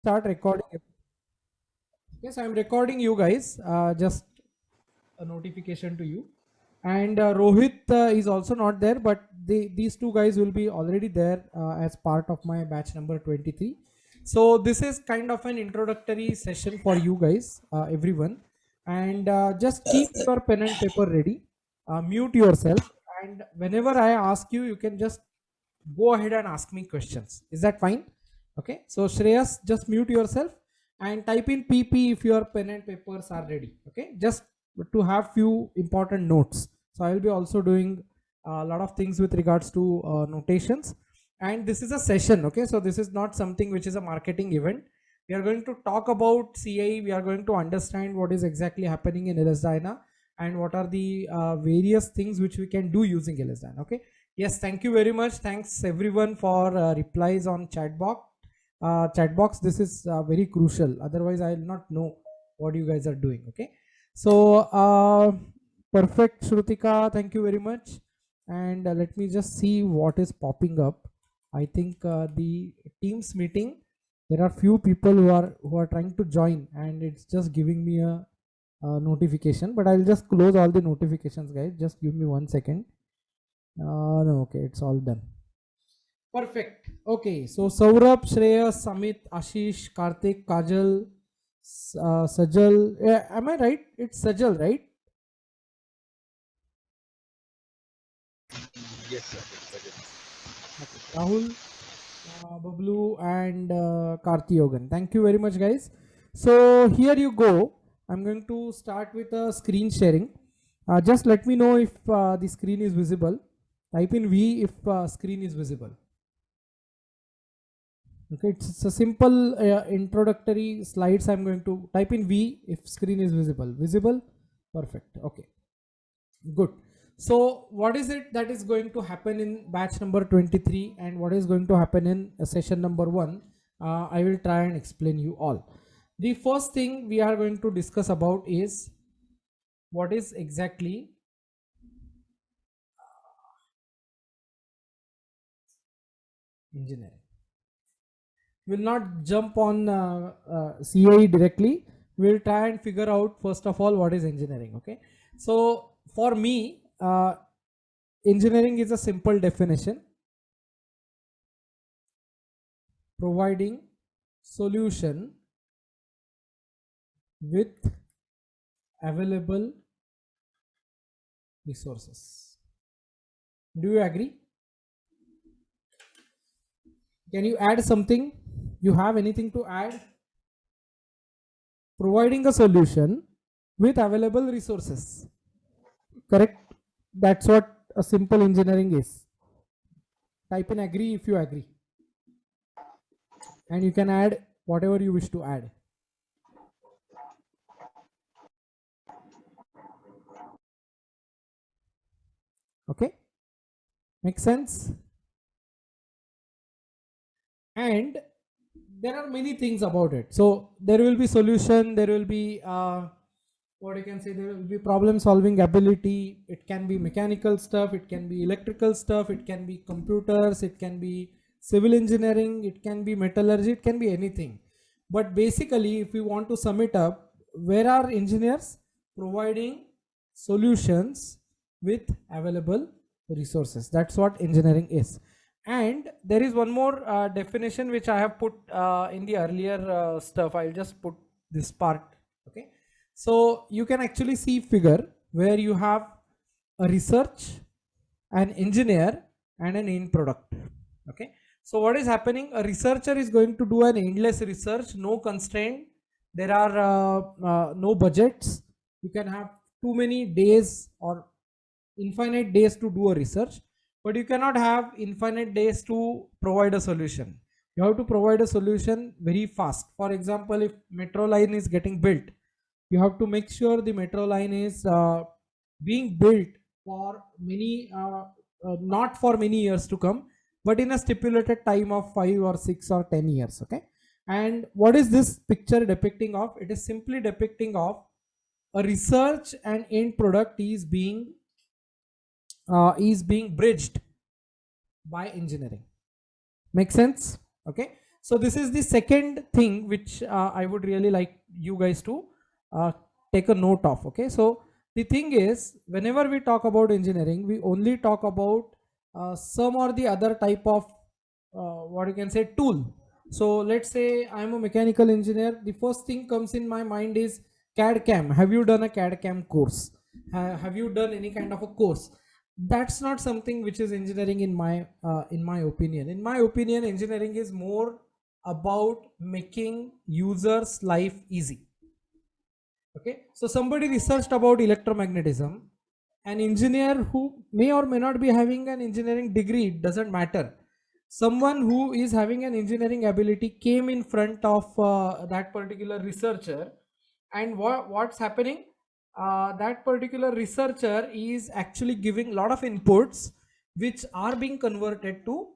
Start recording. Yes, I'm recording you guys. Just a notification to you. And Rohit is also not there, but these two guys will be already there as part of my batch number 23. So this is kind of an introductory session for you guys, everyone. And just keep your pen and paper ready. Mute yourself. And whenever I ask you, you can just go ahead and ask me questions. Is that fine? Okay. So Shreyas, just mute yourself and type in PP if your pen and papers are ready. Okay. Just to have few important notes. So I will be also doing a lot of things with regards to notations. And this is a session. Okay. So this is not something which is a marketing event. We are going to talk about CI. We are going to understand what is exactly happening in LSDYNA and what are the various things which we can do using LSDYNA. Okay. Yes, thank you very much. Thanks everyone for replies on chat box. Chat box. This is very crucial. Otherwise, I will not know what you guys are doing. Okay. So perfect, Shrutika. Thank you very much. And let me just see what is popping up. I think the Teams meeting. There are few people who are trying to join, and it's just giving me a notification. But I'll just close all the notifications, guys. Just give me 1 second. No, okay, it's all done. Perfect. Okay, so Saurabh, Shreyas, Samit, Ashish, Karthik, Kajal, Sajal. Am I right? It's Sajal, right? Yes, sir. Okay. Rahul, Bablu, and Karthi. Thank you very much, guys. So here you go. I'm going to start with a screen sharing. Just let me know if the screen is visible. Type in V if screen is visible. Okay, it's a simple introductory slides. I'm going to type in V if screen is visible. Perfect. Okay, good. So what is it that is going to happen in batch number 23 and what is going to happen in session number 1? I will try and explain you all. The first thing we are going to discuss about is what is exactly engineering. We'll not jump on CAE directly. We'll try and figure out first of all what is engineering. Okay, so for me, engineering is a simple definition: providing solution with available resources. Do you agree? Can you add something? You have anything to add? Providing a solution with available resources. Correct? That's what a simple engineering is. Type in agree if you agree. And you can add whatever you wish to add. Okay? Makes sense? And there are many things about it. So there will be solution, there will be what you can say, there will be problem solving ability. It can be mechanical stuff, it can be electrical stuff, it can be computers, it can be civil engineering, it can be metallurgy, it can be anything. But basically, if we want to sum it up, where are engineers? Providing solutions with available resources. That's what engineering is. And there is one more definition which I have put in the earlier stuff. I'll just put this part. Okay. So you can actually see figure where you have a research, an engineer, and an end product. Okay. So what is happening? A researcher is going to do an endless research, no constraint. There are no budgets. You can have too many days or infinite days to do a research, but you cannot have infinite days to provide a solution. You have to provide a solution very fast. For example, if metro line is getting built, you have to make sure the metro line is being built for many not for many years to come, but in a stipulated time of 5 or 6 or 10 years. Okay. And what is this picture depicting of? It is simply depicting of a research and end product is being bridged by engineering. Make sense? Okay. So this is the second thing which I would really like you guys to uh, take a note of. Okay, so the thing is, whenever we talk about engineering, we only talk about some or the other type of what you can say tool. So let's say I'm a mechanical engineer. The first thing comes in my mind is CAD CAM. Have you done a CAD CAM course? Have you done any kind of a course? That's not something which is engineering in my opinion. In my opinion, engineering is more about making users life easy. Okay, so somebody researched about electromagnetism. An engineer who may or may not be having an engineering degree, it doesn't matter. Someone who is having an engineering ability came in front of that particular researcher, and what's happening, that particular researcher is actually giving a lot of inputs which are being converted to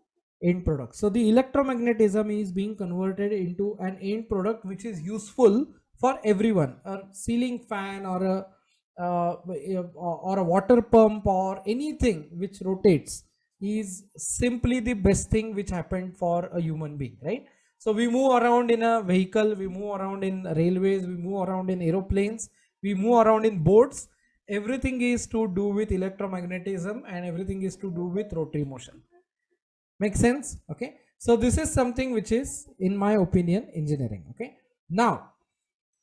end product. So the electromagnetism is being converted into an end product which is useful for everyone. A ceiling fan or a water pump or anything which rotates is simply the best thing which happened for a human being, right? So we move around in a vehicle, we move around in railways, we move around in aeroplanes, we move around in boats. Everything is to do with electromagnetism and everything is to do with rotary motion. Make sense? Okay, so this is something which is, in my opinion, engineering. Okay, now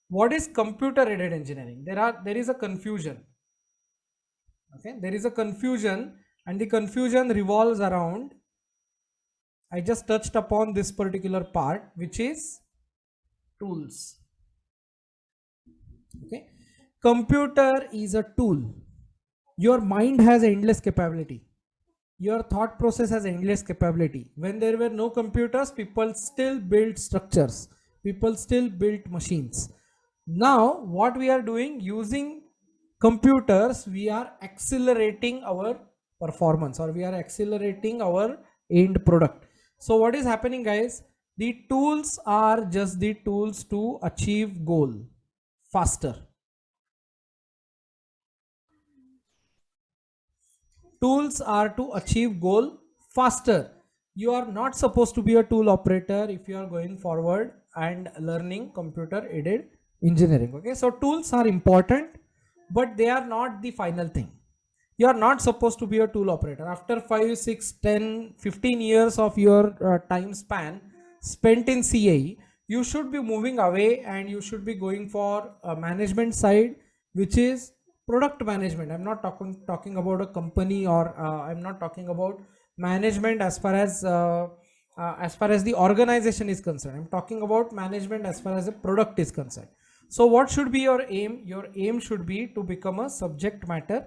what is computer aided engineering? There is a confusion. Okay, there is a confusion, and the confusion revolves around, I just touched upon this particular part, which is tools. Okay, computer is a tool. Your mind has endless capability, your thought process has endless capability. When there were no computers, people still built structures, people still built machines. Now what we are doing, using computers, we are accelerating our performance, or we are accelerating our end product. So what is happening, guys? The tools are just the tools to achieve goal faster. Tools are to achieve goal faster. You are not supposed to be a tool operator if you are going forward and learning computer aided engineering. Okay, so tools are important, but they are not the final thing. You are not supposed to be a tool operator. After 5, 6, 10, 15 years of your time span spent in CAE, you should be moving away and you should be going for a management side, which is product management. I'm not talking about a company, or I'm not talking about management as far as the organization is concerned. I'm talking about management as far as the product is concerned. So what should be your aim? Your aim should be to become a subject matter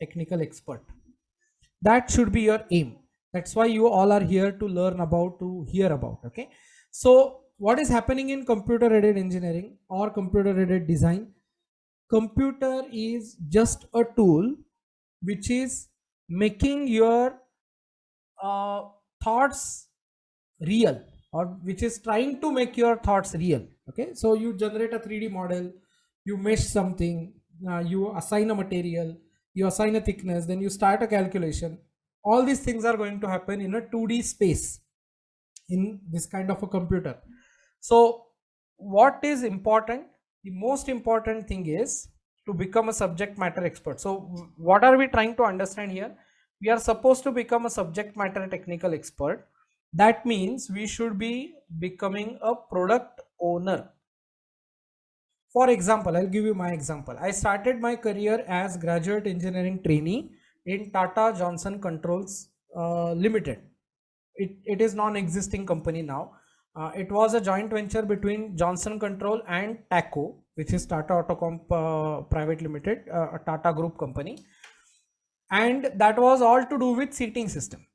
technical expert. That should be your aim. That's why you all are here, to learn about, to hear about. Okay, so what is happening in computer aided engineering or computer aided design? Computer is just a tool which is making your thoughts real, or which is trying to make your thoughts real. Okay, so you generate a 3D model, you mesh something, you assign a material, you assign a thickness, then you start a calculation. All these things are going to happen in a 2D space in this kind of a computer. So what is important? The most important thing is to become a subject matter expert. So what are we trying to understand here? We are supposed to become a subject matter technical expert. That means we should be becoming a product owner. For example, I'll give you my example. I started my career as graduate engineering trainee in Tata Johnson Controls Limited. It is non-existing company now. It was a joint venture between Johnson Control and TACO, which is Tata Autocomp Private Limited, a Tata Group company, and that was all to do with seating system.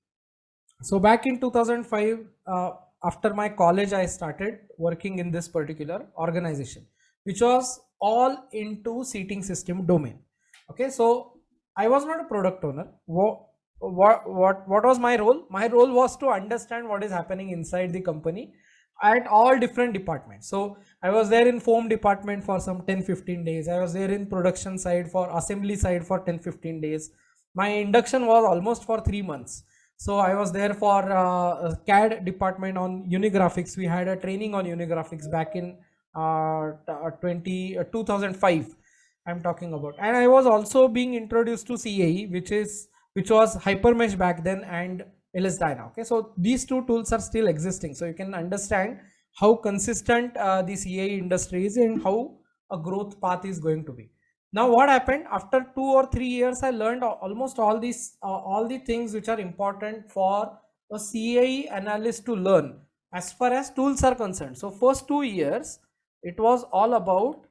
So back in 2005, after my college, I started working in this particular organization, which was all into seating system domain. Okay, so I was not a product owner. What was my role? My role was to understand what is happening inside the company at all different departments. So I was there in foam department for some 10-15 days. I was there in production side, for assembly side for 10-15 days. My induction was almost for 3 months. So I was there for CAD department on Unigraphics. We had a training on Unigraphics back in 2005. I'm talking about, and I was also being introduced to CAE, which was Hypermesh back then, and LSDYNA. Okay, so these two tools are still existing, so you can understand how consistent the CAE industry is and how a growth path is going to be. Now what happened after 2 or 3 years, I learned almost all the things which are important for a CAE analyst to learn as far as tools are concerned. So first 2 years it was all about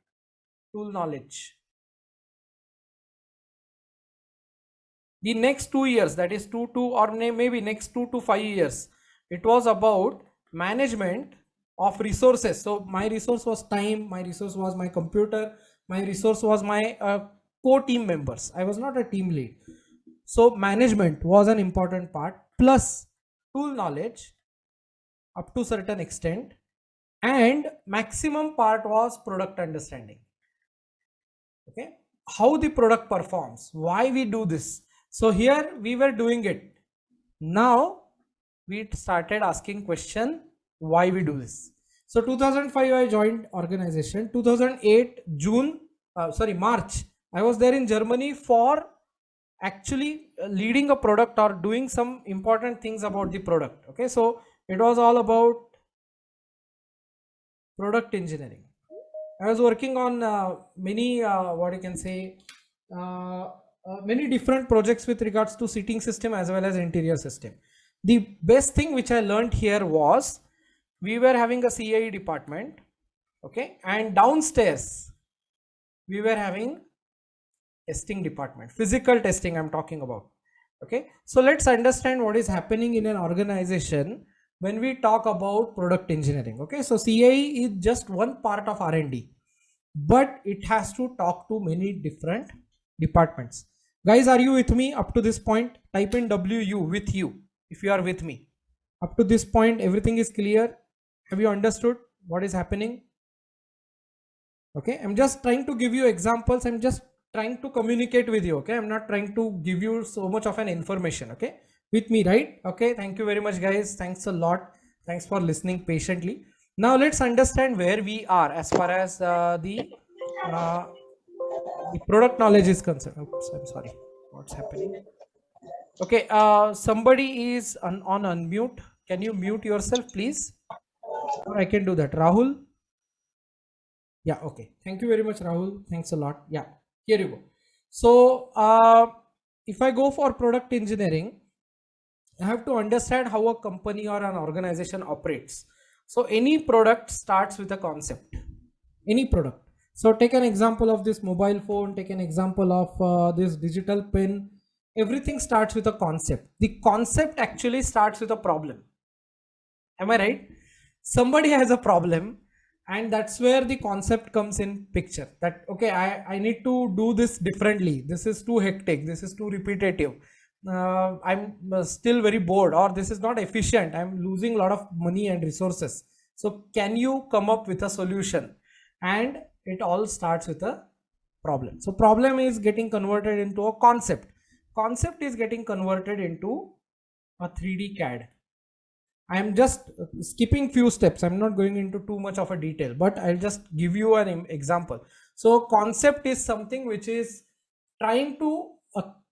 tool knowledge. The next 2 years, that is or maybe next 2 to 5 years, it was about management of resources. So my resource was time, my resource was my computer, my resource was my co-team members. I was not a team lead. So management was an important part, plus tool knowledge up to certain extent, and maximum part was product understanding. Okay, how the product performs, why we do this. So here we were doing it. Now we started asking question, why we do this. So 2005 I joined organization. 2008 March, I was there in Germany for actually leading a product or doing some important things about the product. Okay, so it was all about product engineering. I was working on many what you can say many different projects with regards to seating system as well as interior system. The best thing which I learned here was we were having a CAE department, okay, and downstairs we were having testing department, physical testing I'm talking about. Okay, so let's understand what is happening in an organization when we talk about product engineering. Okay, so CAE is just one part of R&D, but it has to talk to many different departments. Guys, are you with me up to this point? Type in WU with you if you are with me. Up to this point, everything is clear. Have you understood what is happening? Okay, I'm just trying to give you examples. I'm just trying to communicate with you. Okay, I'm not trying to give you so much of an information. Okay, with me, right? Okay, thank you very much, guys. Thanks a lot. Thanks for listening patiently. Now let's understand where we are as far as the product knowledge is concerned. Oops, I'm sorry. What's happening? Okay, somebody is on unmute. Can you mute yourself, please? Or I can do that. Rahul? Yeah, okay. Thank you very much, Rahul. Thanks a lot. Yeah, here you go. So, if I go for product engineering, I have to understand how a company or an organization operates. So, any product starts with a concept. Any product. So, take an example of this mobile phone, take an example of this digital pen. Everything starts with a concept. The concept actually starts with a problem. Am I right? Somebody has a problem, and that's where the concept comes in picture, that okay, I need to do this differently, this is too hectic, this is too repetitive, I'm still very bored, or this is not efficient, I'm losing a lot of money and resources. So can you come up with a solution? And it all starts with a problem. So problem is getting converted into a concept is getting converted into a 3D CAD. I am just skipping few steps. I'm not going into too much of a detail, but I'll just give you an example. So concept is something which is trying to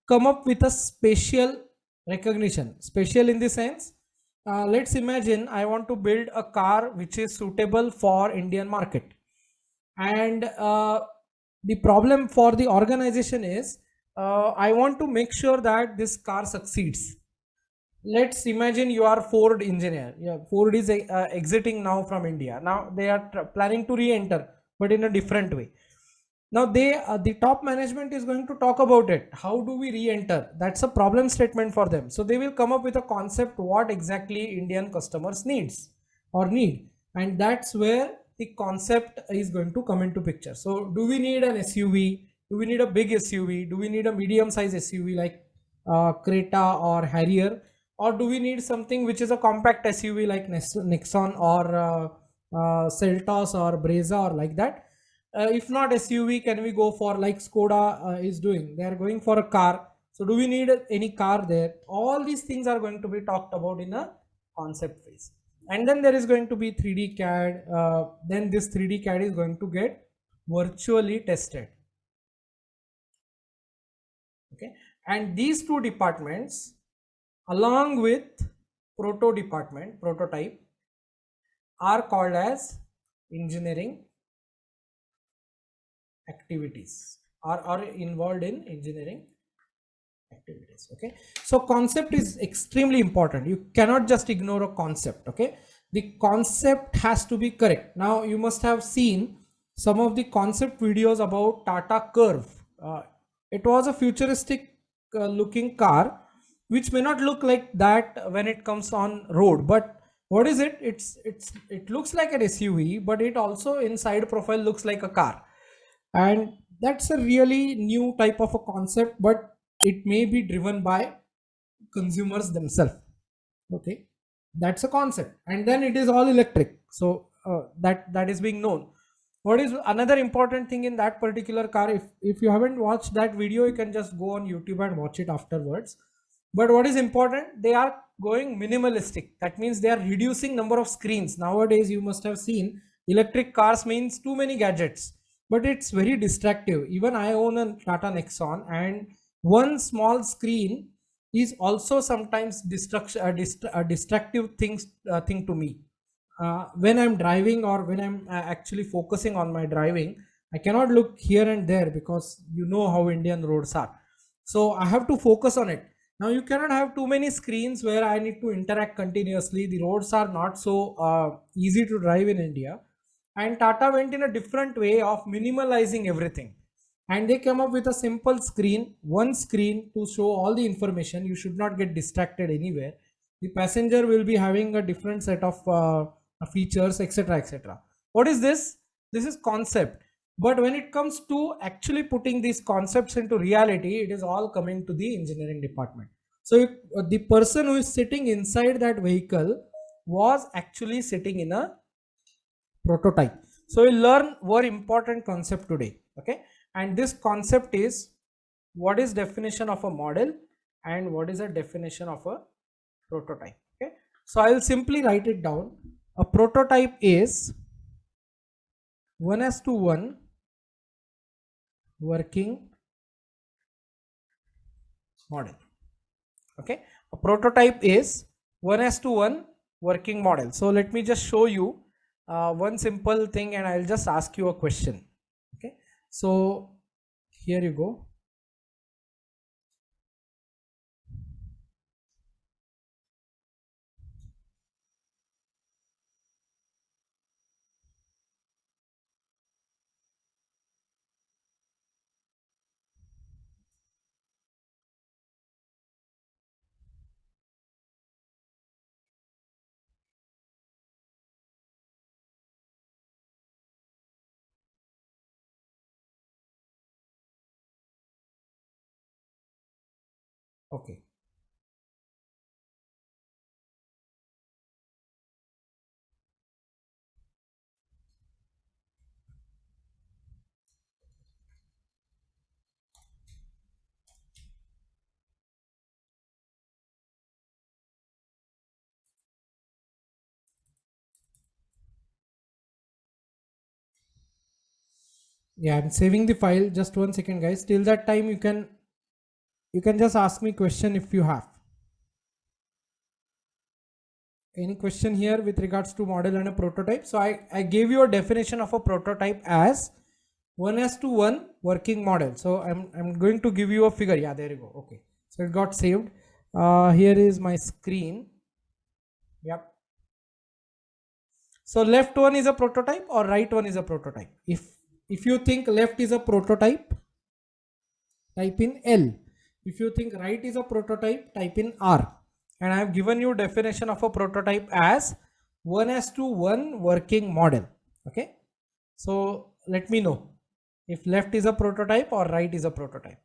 come up with a spatial recognition. Spatial in the sense, let's imagine I want to build a car which is suitable for Indian market. And the problem for the organization is I want to make sure that this car succeeds. Let's imagine you are Ford engineer. Yeah, Ford is exiting now from India. Now they are planning to re-enter, but in a different way. Now the top management is going to talk about it. How do we re-enter? That's a problem statement for them. So they will come up with a concept what exactly Indian customers needs or need, and that's where the concept is going to come into picture. So do we need an SUV? Do we need a big SUV? Do we need a medium size SUV like Creta or Harrier? Or do we need something which is a compact SUV like Nexon or Seltos or Brezza or like that? If not SUV, can we go for like Skoda is doing? They are going for a car. So do we need any car there? All these things are going to be talked about in a concept phase. And then there is going to be 3D CAD. Then this 3D CAD is going to get virtually tested. Okay, and these two departments along with prototype are called as engineering activities, are involved in engineering activities. Okay, so concept is extremely important. You cannot just ignore a concept. Okay, the concept has to be correct. Now you must have seen some of the concept videos about Tata Curve. It was a futuristic looking car which may not look like that when it comes on road, but what is it? It looks like an SUV, but it also inside profile looks like a car. And that's a really new type of a concept, but it may be driven by consumers themselves. Okay, that's a concept, and then it is all electric. So that is being known. What is another important thing in that particular car? If you haven't watched that video, you can just go on YouTube and watch it afterwards. But what is important, they are going minimalistic. That means they are reducing number of screens. Nowadays you must have seen electric cars means too many gadgets, but it's very distractive. Even I own a Tata Nexon, and one small screen is also sometimes distractive thing to me. When I'm driving, or when I'm actually focusing on my driving, I cannot look here and there, because you know how Indian roads are. So I have to focus on it. Now you cannot have too many screens where I need to interact continuously. The roads are not so easy to drive in India, and Tata went in a different way of minimalizing everything, and they came up with a simple screen, one screen to show all the information. You should not get distracted anywhere. The passenger will be having a different set of features, etc., etc. What is this? This is concept. But when it comes to actually putting these concepts into reality, it is all coming to the engineering department. So the person who is sitting inside that vehicle was actually sitting in a prototype. So we learn one important concept today. Okay, and this concept is, what is definition of a model and what is a definition of a prototype. Okay, so I will simply write it down. A prototype is 1:1 working model. Okay, a prototype is 1:1 working model. So let me just show you one simple thing, and I'll just ask you a question. Okay, so here you go. Okay, yeah, I'm saving the file. Just 1 second, guys. Till that time, you can just ask me question if you have any question here with regards to model and a prototype. So I gave you a definition of a prototype as 1:1 working model. So I'm going to give you a figure. Yeah, there you go. Okay, so it got saved. Here is my screen. Yep. So left one is a prototype or right one is a prototype. If you think left is a prototype, type in L. If you think right is a prototype, type in R. And I have given you definition of a prototype as 1:1 working model. Okay, so let me know if left is a prototype or right is a prototype.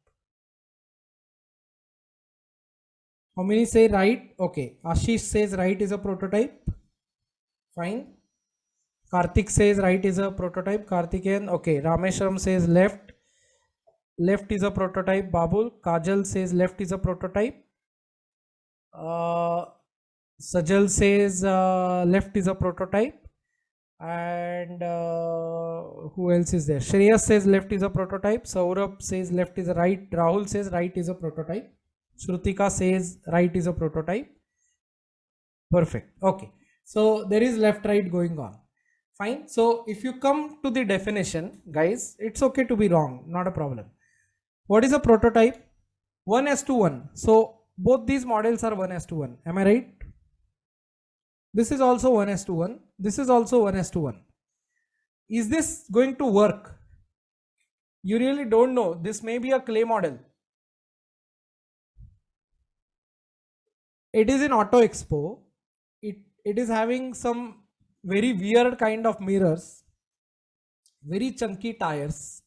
How many say right? Okay, Ashish says right is a prototype. Fine. Karthik says right is a prototype. Karthikeyan. Okay, Rameshwaram says left. left is a prototype. Babul, Kajal says left is a prototype. Sajal says left is a prototype. And who else is there? Shreyas says left is a prototype. Saurabh says left is a right. Rahul says right is a prototype. Shrutika says right is a prototype. Perfect. Okay. So there is left right going on. Fine. So if you come to the definition, guys, it's okay to be wrong. Not a problem. What is a prototype? 1:1. So both these models are 1:1. Am I right? This is also 1:1. This is also 1:1. Is this going to work? You really don't know. This may be a clay model. It is in Auto Expo. It is having some very weird kind of mirrors, very chunky tires.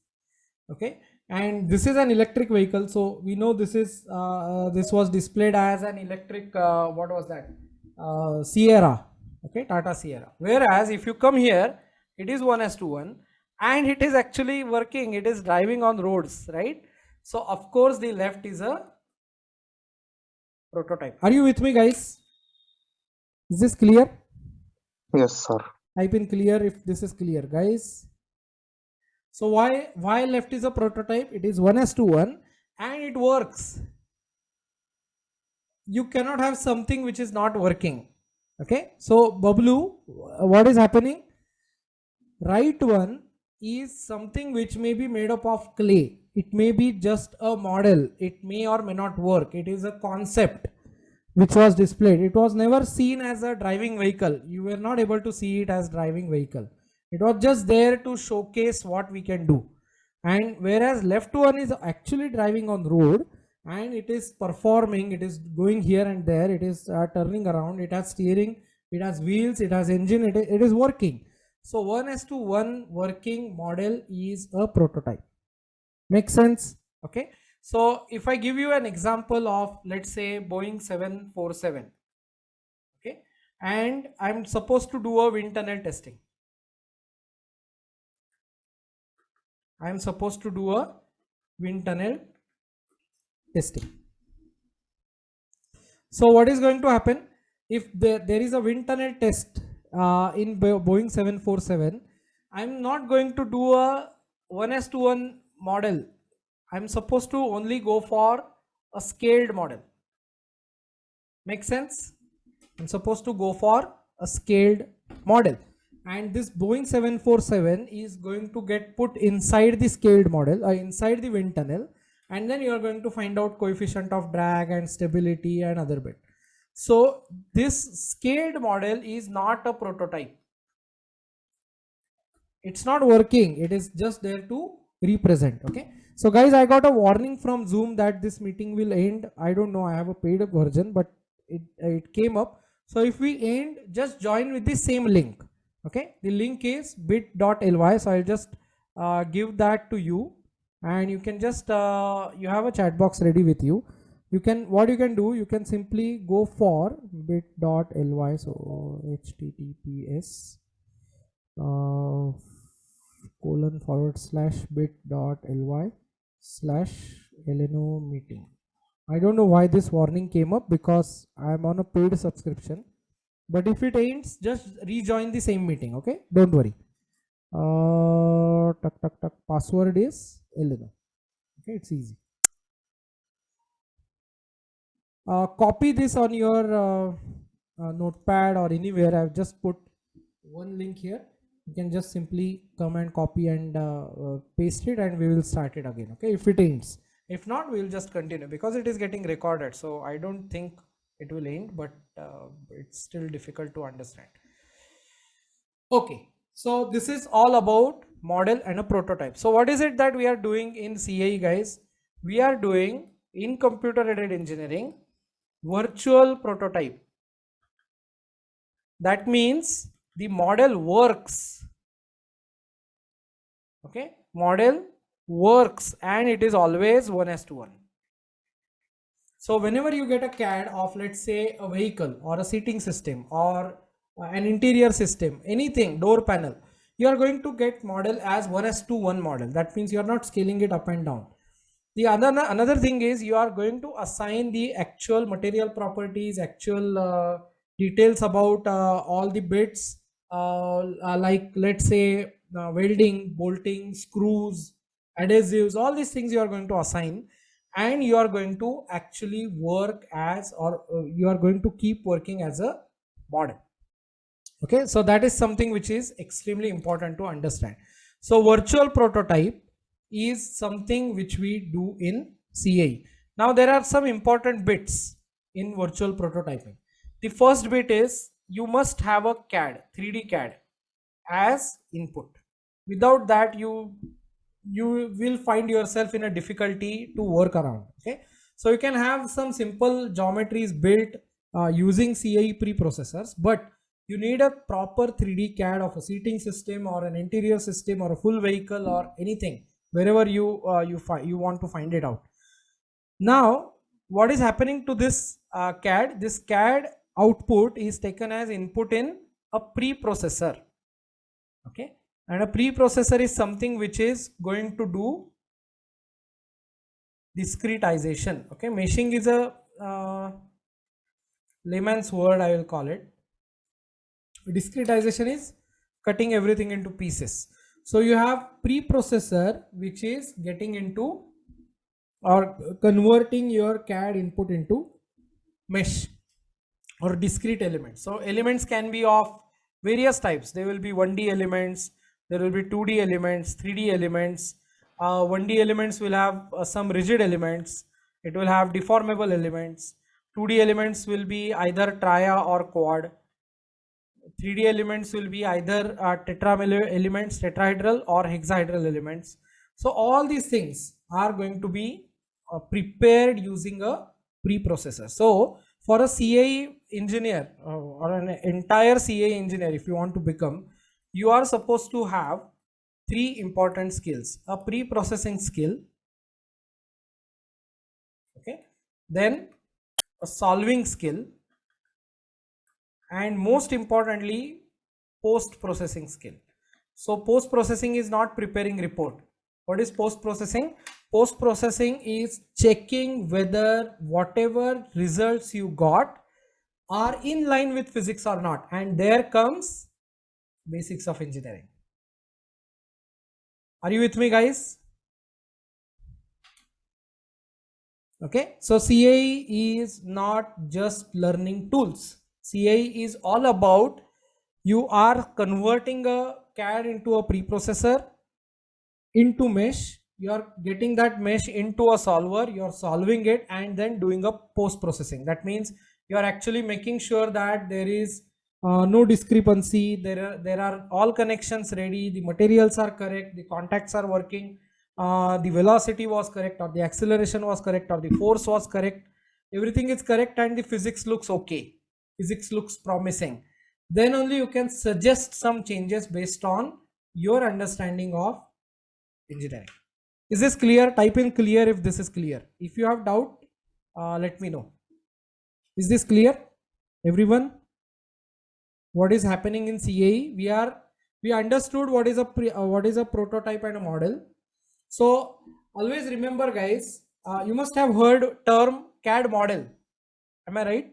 Okay, and this is an electric vehicle. So we know this is this was displayed as an electric. What was that? Sierra. Okay, Tata Sierra. Whereas if you come here, it is 1:1 and it is actually working. It is driving on roads, right? So of course the left is a prototype. Are you with me, guys? Is this clear? Yes, sir. Type in clear if this is clear, guys. So why left is a prototype? It is 1:1 and it works. You cannot have something which is not working. Okay, so Bablu, what is happening? Right one is something which may be made up of clay. It may be just a model. It may or may not work. It is a concept which was displayed. It was never seen as a driving vehicle. You were not able to see it as driving vehicle. It was just there to showcase what we can do. And whereas left one is actually driving on road and it is performing, it is going here and there, it is turning around, it has steering, it has wheels, it has engine, it is working. So 1:1 working model is a prototype. Makes sense? Okay. So if I give you an example of, let's say, Boeing 747, okay, and I'm supposed to do a wind tunnel testing. I'm supposed to do a wind tunnel testing. So what is going to happen if there is a wind tunnel test in Boeing 747? I'm not going to do a 1:1 model. I'm supposed to only go for a scaled model. Make sense? I'm supposed to go for a scaled model, and this Boeing 747 is going to get put inside the scaled model, inside the wind tunnel, and then you are going to find out coefficient of drag and stability and other bit. So this scaled model is not a prototype. It's not working. It is just there to represent. Okay. So guys, I got a warning from Zoom that this meeting will end. I don't know. I have a paid up version, but it came up. So if we end, just join with the same link. Okay. The link is bit.ly. So I'll just give that to you, and you can just you have a chat box ready with you. You can, what you can do, you can simply go for bit.ly. So https :bit.ly/LNO meeting. I don't know why this warning came up because I'm on a paid subscription, but if it ends, just rejoin the same meeting. Okay, don't worry. Password is LNO. Okay, it's easy. Copy this on your notepad or anywhere. I've just put one link here. You can just simply come and copy and paste it, and we will start it again. Okay, if it ends. If not, we will just continue because it is getting recorded. So I don't think it will end, but it's still difficult to understand. Okay, so this is all about model and a prototype. So what is it that we are doing in CAE, guys? We are doing in computer aided engineering virtual prototype. That means the model works. Okay, model works and it is always 1:1. So whenever you get a CAD of, let's say, a vehicle or a seating system or an interior system, anything, door panel, you are going to get model as 1:1 model. That means you are not scaling it up and down. The another thing is you are going to assign the actual material properties, actual details about all the bits, like let's say welding, bolting, screws, adhesives, all these things you are going to assign, and you are going to actually work as, or you are going to keep working as a model. Okay, so that is something which is extremely important to understand. So virtual prototype is something which we do in CAE. Now there are some important bits in virtual prototyping. The first bit is you must have a CAD, 3D CAD as input. Without that, you will find yourself in a difficulty to work around. Okay, so you can have some simple geometries built using CAE preprocessors, but you need a proper 3D CAD of a seating system or an interior system or a full vehicle or anything, wherever you want to find it out. Now what is happening to this CAD? This CAD output is taken as input in a preprocessor. Okay, and a preprocessor is something which is going to do discretization. Okay, meshing is a layman's word, I will call it. Discretization is cutting everything into pieces. So you have preprocessor which is getting into or converting your CAD input into mesh or discrete elements. So elements can be of various types. There will be 1D elements, there will be 2D elements, 3D elements. 1D elements will have some rigid elements, it will have deformable elements. 2D elements will be either tria or quad. 3D elements will be either elements, tetrahedral or hexahedral elements. So all these things are going to be prepared using a preprocessor. So for a CAE engineer or an entire CAE engineer, if you want to become, you are supposed to have three important skills: a pre-processing skill, okay, then a solving skill, and most importantly post processing skill. So post processing is not preparing report. What is post processing? Post processing is checking whether whatever results you got are in line with physics or not, and there comes basics of engineering. Are you with me, guys? Okay, so CAE is not just learning tools. CAE is all about you are converting a CAD into a preprocessor, into mesh, you are getting that mesh into a solver, you are solving it and then doing a post processing. That means you are actually making sure that there is no discrepancy, there are all connections ready, the materials are correct, the contacts are working, the velocity was correct, or the acceleration was correct, or the force was correct, everything is correct, and the physics looks okay, physics looks promising. Then only you can suggest some changes based on your understanding of engineering. Is this clear? Type in clear if this is clear. If you have doubt, let me know. Is this clear, everyone? What is happening in CAE? We understood what is a prototype and a model. So always remember, guys, you must have heard term CAD model. Am I right?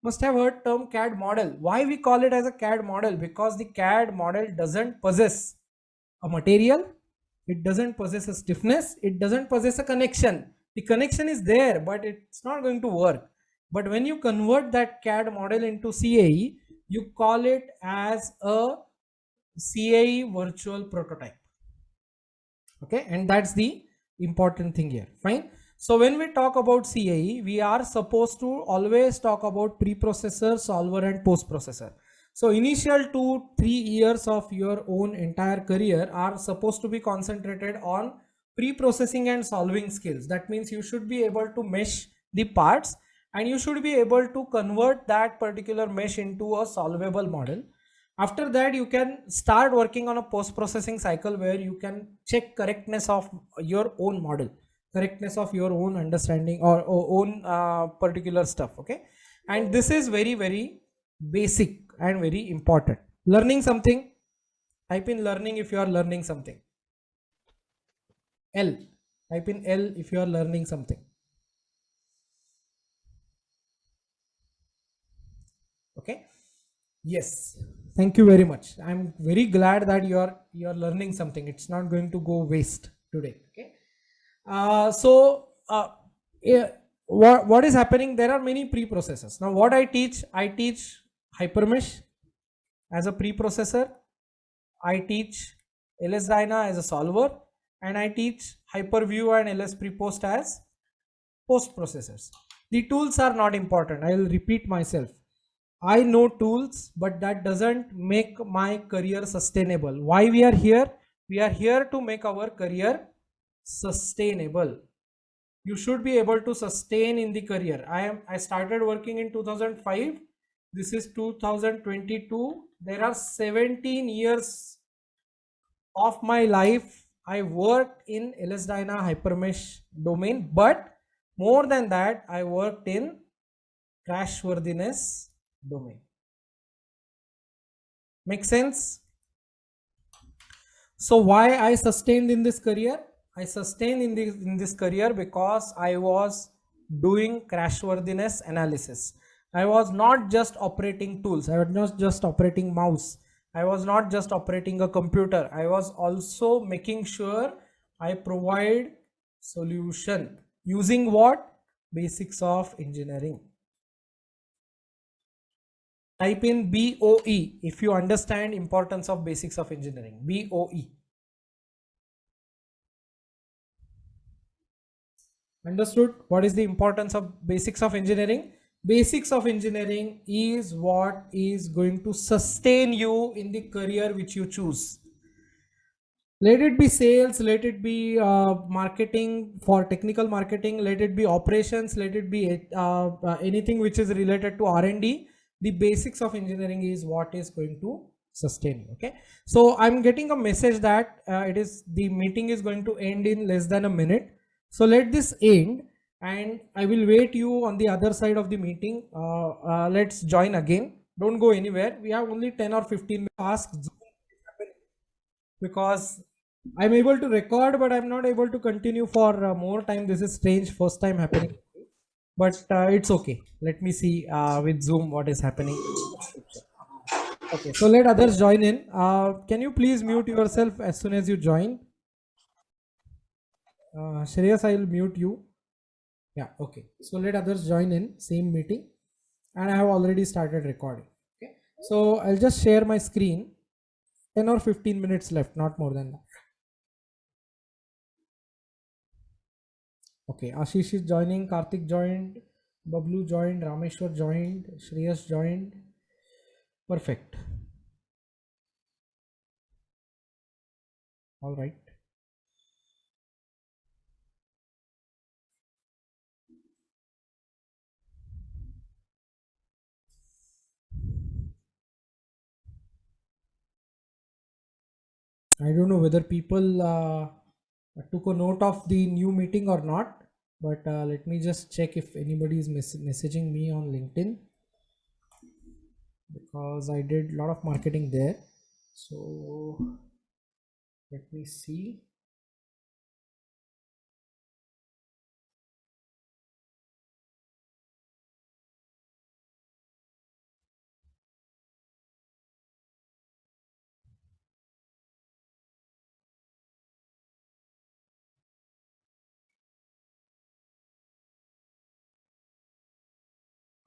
Must have heard term CAD model. Why we call it as a CAD model? Because the CAD model doesn't possess a material, it doesn't possess a stiffness, it doesn't possess a connection. The connection is there, but it's not going to work. But when you convert that CAD model into CAE, you call it as a CAE virtual prototype. Okay, and that's the important thing here. Fine. So when we talk about CAE, we are supposed to always talk about preprocessor, solver, and post processor. So initial 2-3 years of your own entire career are supposed to be concentrated on pre-processing and solving skills. That means you should be able to mesh the parts and you should be able to convert that particular mesh into a solvable model. After that, you can start working on a post-processing cycle where you can check correctness of your own model, correctness of your own understanding or own particular stuff. Okay, and this is very, very basic and very important. Learning something, type in learning if you are learning something. L. Type in L if you are learning something. Okay. Yes. Thank you very much. I'm very glad that you're learning something. It's not going to go waste today. Okay. Yeah, what is happening? There are many preprocessors. Now, what I teach hypermesh as a preprocessor. I teach LSDYNA as a solver, and I teach hyperview and LS prepost as post processors. The tools are not important. I will repeat myself. I know tools, but that doesn't make my career sustainable. Why we are here? We are here to make our career sustainable. You should be able to sustain in the career. I started working in 2005. This is 2022. There are 17 years of my life I worked in LSDYNA hypermesh domain, but more than that, I worked in crashworthiness domain. Make sense? So why I sustained in this career? I sustained in this career because I was doing crashworthiness analysis. I was not just operating tools. I was not just operating mouse. I was not just operating a computer. I was also making sure I provide solution using what? Basics of engineering. Type in BOE if you understand importance of basics of engineering. BOE. Understood? What is the importance of basics of engineering? Basics of engineering is what is going to sustain you in the career which you choose. Let it be sales, let it be marketing, for technical marketing, let it be operations, let it be anything which is related to R&D. The basics of engineering is what is going to sustain you. Okay, so I'm getting a message that the meeting is going to end in less than a minute. So let this end, and I will wait you on the other side of the meeting. Let's join again. Don't go anywhere. We have only 10 or 15 minutes. Ask Zoom because I'm able to record, but I'm not able to continue for more time. This is strange, first time happening, but it's okay. Let me see with Zoom what is happening. Okay, so let others join in. Can you please mute yourself as soon as you join? Shreyas, I will mute you. Yeah, okay. So let others join in, same meeting, and I have already started recording. Okay, so I'll just share my screen. 10 or 15 minutes left, not more than that. Okay, Ashish is joining, Karthik joined, Bablu joined, Rameshwar joined, Shreyas joined. Perfect. All right. I don't know whether people took a note of the new meeting or not, but let me just check if anybody is messaging me on LinkedIn, because I did a lot of marketing there. So let me see.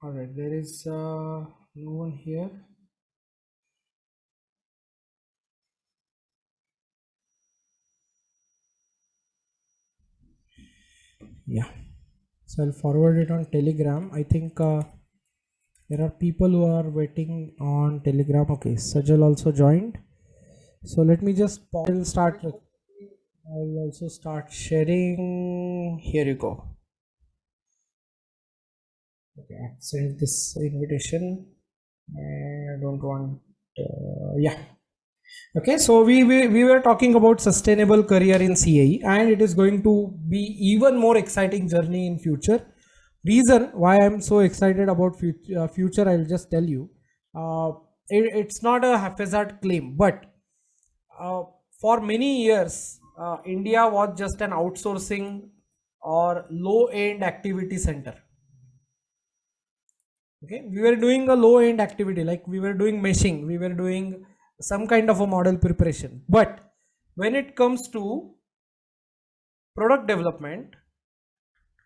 All right, there is no one here. Yeah, so I'll forward it on Telegram. I think there are people who are waiting on Telegram. Okay, Sajal also joined. So let me just pause. I'll also start sharing. Here you go. Okay, I've sent this invitation. I don't want. Yeah. Okay, so we were talking about sustainable career in CAE, and it is going to be even more exciting journey in future. Reason why I'm so excited about future, I'll just tell you. It's not a haphazard claim, but uh, for many years India was just an outsourcing or low-end activity center. Okay, we were doing a low-end activity, like we were doing meshing, we were doing some kind of a model preparation. But when it comes to product development,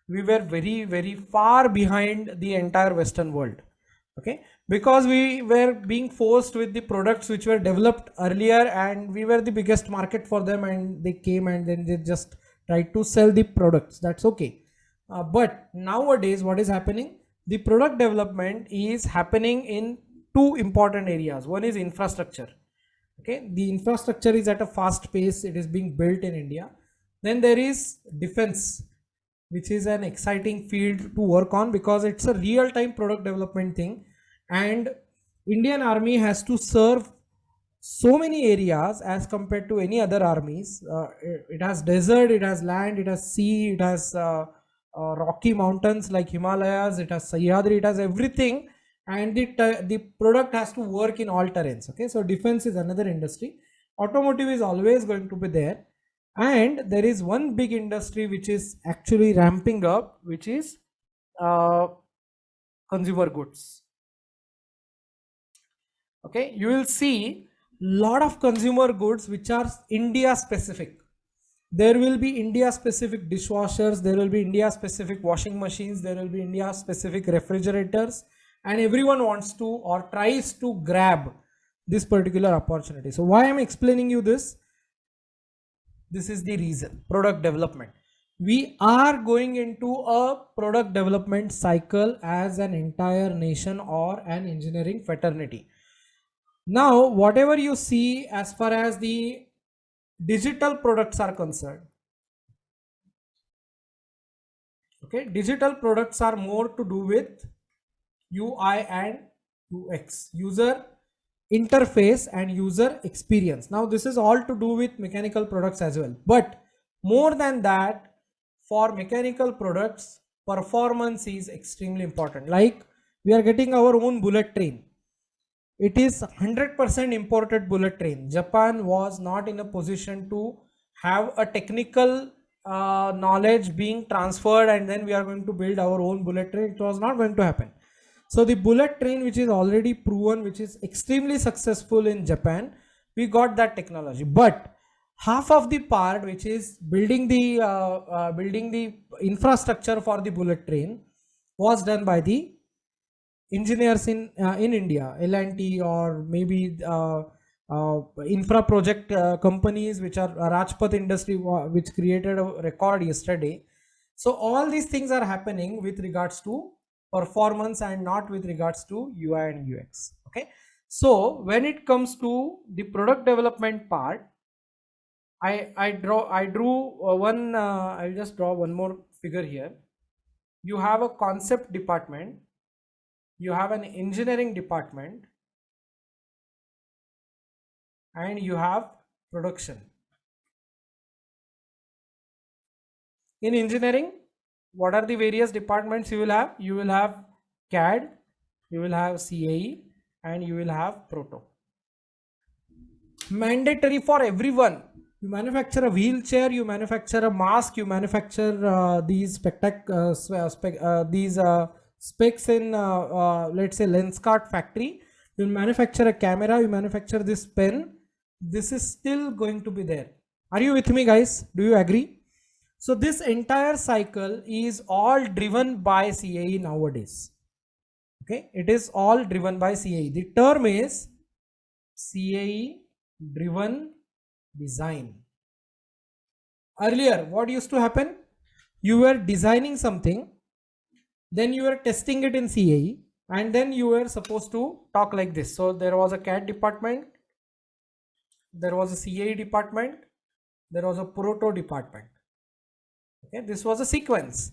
we were very far behind the entire Western world. Okay, because we were being forced with the products which were developed earlier, and we were the biggest market for them, and they came and then they just tried to sell the products. That's okay. But nowadays what is happening, the product development is happening in two important areas. One is infrastructure. Okay, the infrastructure is at a fast pace, it is being built in India. Then there is defense, which is an exciting field to work on because it's a real time product development thing, and Indian army has to serve so many areas as compared to any other armies. It has desert, it has land, it has sea, it has rocky mountains like Himalayas, it has Sahyadri, it has everything, and the product has to work in all terrains. Okay, so defense is another industry. Automotive is always going to be there, and there is one big industry which is actually ramping up, which is uh, consumer goods. Okay, you will see lot of consumer goods which are India specific. There will be India specific dishwashers, there will be India specific washing machines, there will be India specific refrigerators, and everyone wants to or tries to grab this particular opportunity. So why I'm explaining you this? This is the reason. Product development. We are going into a product development cycle as an entire nation or an engineering fraternity. Now, whatever you see as far as the digital products are concerned, okay, digital products are more to do with UI and UX, user interface and user experience. Now this is all to do with mechanical products as well, but more than that, for mechanical products, performance is extremely important. Like we are getting our own bullet train. It is 100% imported bullet train. Japan was not in a position to have a technical knowledge being transferred and then we are going to build our own bullet train. It was not going to happen. So the bullet train, which is already proven, which is extremely successful in Japan, we got that technology. But half of the part, which is building the infrastructure for the bullet train, was done by the engineers in India, L&T, or maybe infra project companies, which are Rajpath Industry, which created a record yesterday. So all these things are happening with regards to performance and not with regards to UI and UX. Okay, so when it comes to the product development part, I'll just draw one more figure here. You have a concept department, you have an engineering department, and you have production. In engineering, what are the various departments you will have? You will have CAD, you will have CAE, and you will have Proto. Mandatory for everyone. You manufacture a wheelchair, you manufacture a mask, you manufacture these specs in let's say Lenskart factory. You manufacture a camera, you manufacture this pen. This is still going to be there. Are you with me, guys? Do you agree? So this entire cycle is all driven by CAE nowadays. Okay, it is all driven by CAE. The term is CAE driven design. Earlier, what used to happen? You were designing something, then you were testing it in CAE, and then you were supposed to talk like this. So there was a CAD department, there was a CAE department, there was a Proto department. Okay, this was a sequence.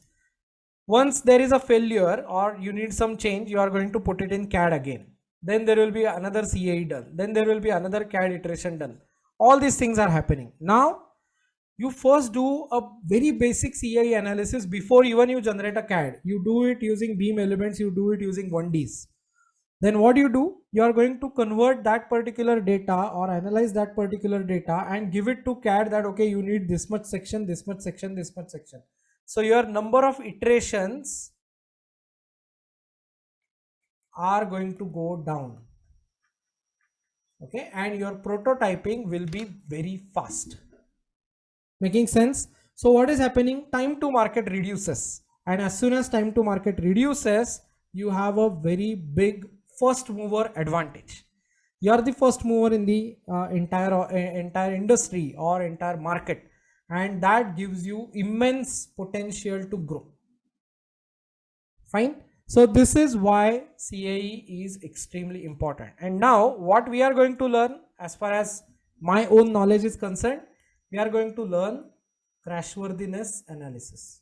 Once there is a failure or you need some change, you are going to put it in CAD again. Then there will be another CAE done. Then there will be another CAD iteration done. All these things are happening. Now, you first do a very basic CAE analysis before even you generate a CAD. You do it using beam elements, you do it using 1Ds. then what do? You are going to convert that particular data or analyze that particular data and give it to CAD that okay, you need this much section, this much section, this much section. So your number of iterations are going to go down. Okay, and your prototyping will be very fast. Making sense? So what is happening? Time to market reduces, and as soon as time to market reduces, you have a very big first mover advantage. You are the first mover in the entire industry or entire market, and that gives you immense potential to grow. Fine. So this is why CAE is extremely important. And now what we are going to learn, as far as my own knowledge is concerned, we are going to learn crashworthiness analysis.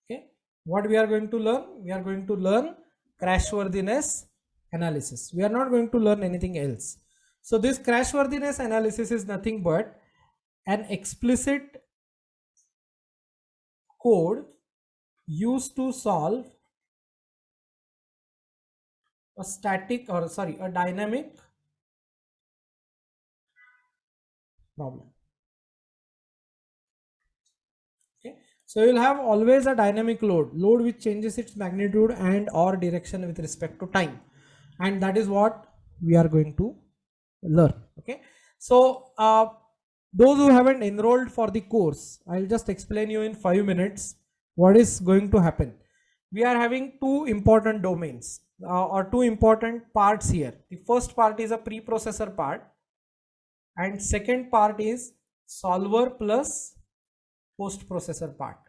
Okay, what we are going to learn? We are going to learn crashworthiness analysis. We are not going to learn anything else. So this crashworthiness analysis is nothing but an explicit code used to solve a dynamic problem. Okay, so you'll have always a dynamic load which changes its magnitude and or direction with respect to time, and that is what we are going to learn. Okay, so those who haven't enrolled for the course, I'll just explain you in 5 minutes what is going to happen. We are having two important domains or two important parts here. The first part is a preprocessor part, and second part is solver plus post processor part.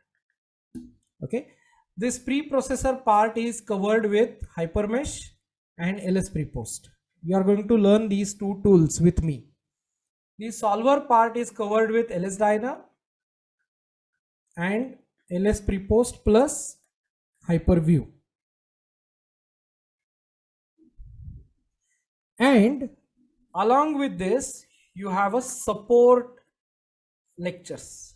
Okay, this preprocessor part is covered with hypermesh and LS prepost. You are going to learn these two tools with me. The solver part is covered with LSDYNA and LS prepost plus hyperview. And along with this, you have a support lectures.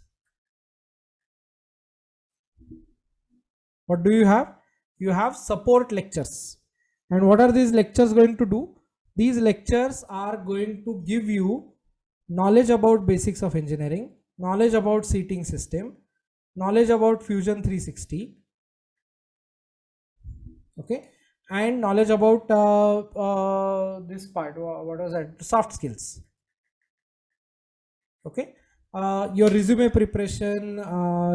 What do you have? You have support lectures. And what are these lectures going to do? These lectures are going to give you knowledge about basics of engineering, knowledge about seating system, knowledge about Fusion 360, okay, and knowledge about this part. What was that? Soft skills. Okay, your resume preparation,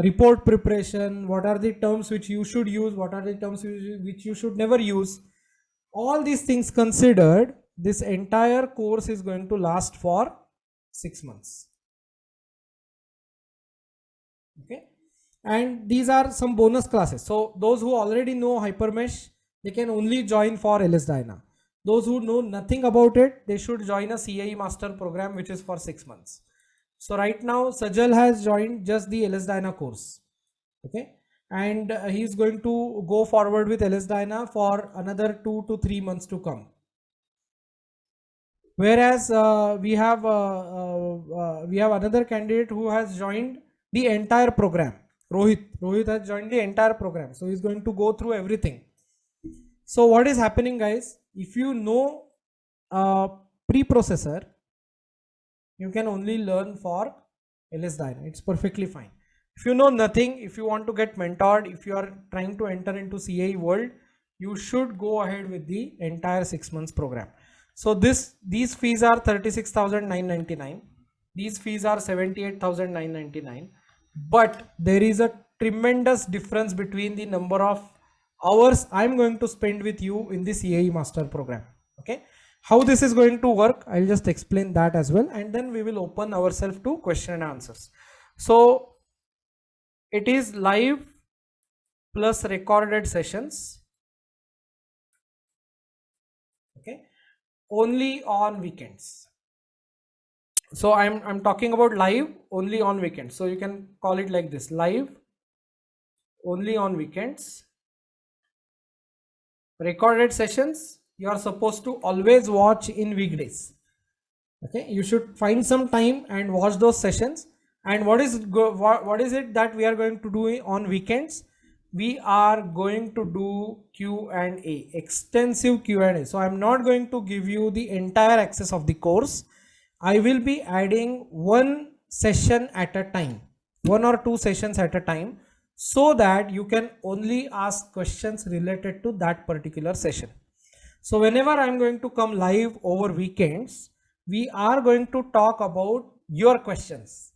report preparation, what are the terms which you should use, what are the terms which you should never use. All these things considered, this entire course is going to last for 6 months. Okay, and these are some bonus classes. So those who already know hypermesh, they can only join for LSDYNA. Those who know nothing about it, they should join a CAE master program which is for 6 months. So right now Sajal has joined just the LSDYNA course. Okay, and he is going to go forward with LSDYNA for another 2 to 3 months to come. Whereas we have another candidate who has joined the entire program. Rohit has joined the entire program, so he's going to go through everything. So what is happening, guys? If you know preprocessor, you can only learn for LSDYNA. It's perfectly fine. If you know nothing, if you want to get mentored, if you are trying to enter into CAE world, you should go ahead with the entire 6 months program. So these fees are 36,999. These fees are 78,999. But there is a tremendous difference between the number of hours I'm going to spend with you in the CAE master program. Okay, how this is going to work, I'll just explain that as well, and then we will open ourselves to question and answers. So it is live plus recorded sessions. Okay, only on weekends. So I'm talking about live only on weekends. So you can call it like this: live only on weekends. Recorded sessions you are supposed to always watch in weekdays. Okay, you should find some time and watch those sessions. And what is it that we are going to do on weekends? we are going to do Q&A, extensive Q&A. So I'm not going to give you the entire access of the course. I will be adding one session at a time, 1 or 2 sessions at a time, so that you can only ask questions related to that particular session. So whenever I'm going to come live over weekends, we are going to talk about your questions.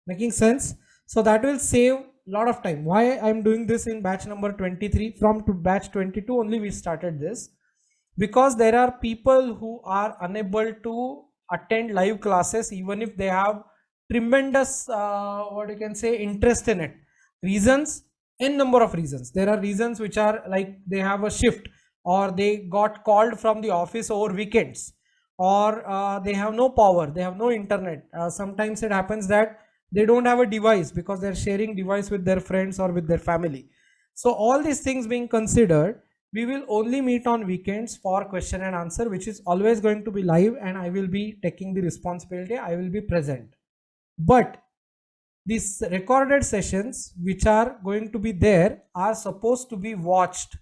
Making sense? So that will save a lot of time. Why I'm doing this in batch number 23, from to batch 22 only we started this, because there are people who are unable to attend live classes even if they have tremendous what you can say interest in it. Reasons, n number of reasons. There are reasons which are like they have a shift, or they got called from the office over weekends, or they have no power, they have no internet. Sometimes it happens that they don't have a device because they're sharing device with their friends or with their family. So all these things being considered, we will only meet on weekends for question and answer, which is always going to be live, and I will be taking the responsibility. I will be present. But these recorded sessions which are going to be there are supposed to be watched